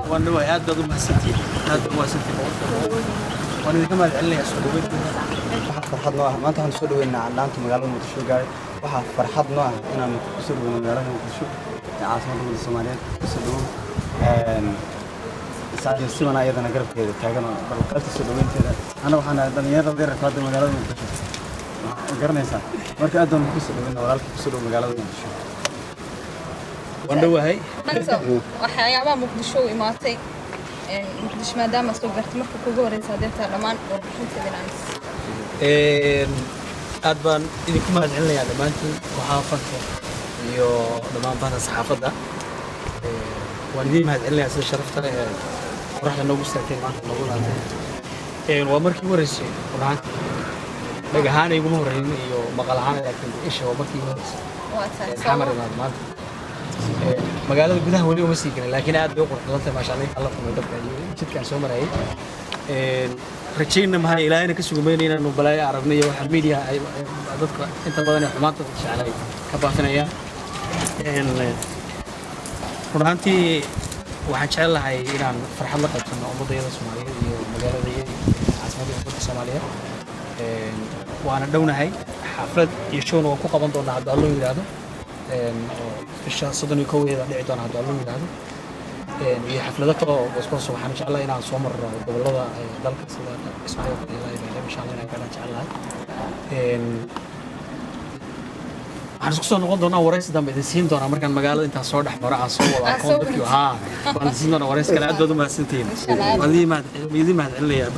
وانا هذا ضمن الستي هذا هو ستي وانا كمان علني اسود فرحتنا ما انت هنسولو ان علاantu magaalada Muqdisho gaaray waxa farxadna ah inaan ku soo dhawo magaalada Muqdisho caasimada Soomaaliyeed ku soo dhawo saacad simana ayadana garabkeeda taagan bal qalti soo dhaweynteeda ana waxaan dhalinyarada reer qaada magaalada Muqdisho garanaysa marka aad ku soo dhaweyn walaalka ku soo dhawo magaalada Muqdisho wandhawahay waxyaabaha Muqdisho imaatay Muqdisho maadaama soo gartay markii ugu horeysay dadka dhamaan warbixinteeda aad baan idinku mahadcelinayaa dhamaantiin waxaa fanka iyo dhamaan bahda saxaafadda waan idin mahadcelinayaa sida sharafta leh ee qorraxda noogu saartay maanta noogu laatay waa markii ugu horeysay quraan dhagahaan iguma horeyn iyo maqal ahaan laakiin isha waa markii ugu horeysay waa tahay xamar maanta magaalada gudaha wali uma sii galin laakiin aad bay u qurux badan tahay maasha Allah Allah kuma dabka iyo jidkaan soo marayay rajayna ma ilaahayna ka sugumeynayna inuu balay aragnay waxa media ay dadka inta badan ay xumaanta jeclay ka baafinayaan runtii waxaan jecelahay inaan farxad la qaybsano ummadayada Soomaaliyeed iyo magaalada iyo caasimadda Soomaaliyeed waana dhownahay xaflad iyo show oo ku qaban doona hadda loo yiraahdo bisha 31 dhici doona hadda loo yiraahdo iyo xaflado kale oo isku soo waxaan jeclahay inaan soo marro gobolada dalka sida Ismaaciil iyo Ibrahim insha Allah inaan ka jeclahay waxaan isku soo noqon doonaa waraysi dambe idin siin doonaa markaan magaalada inta soo dhex maro aan soo wada aqoon dadkii waan siin doonaa waraysi kale aad baad u mahadsantihiin adii mahad celinayaa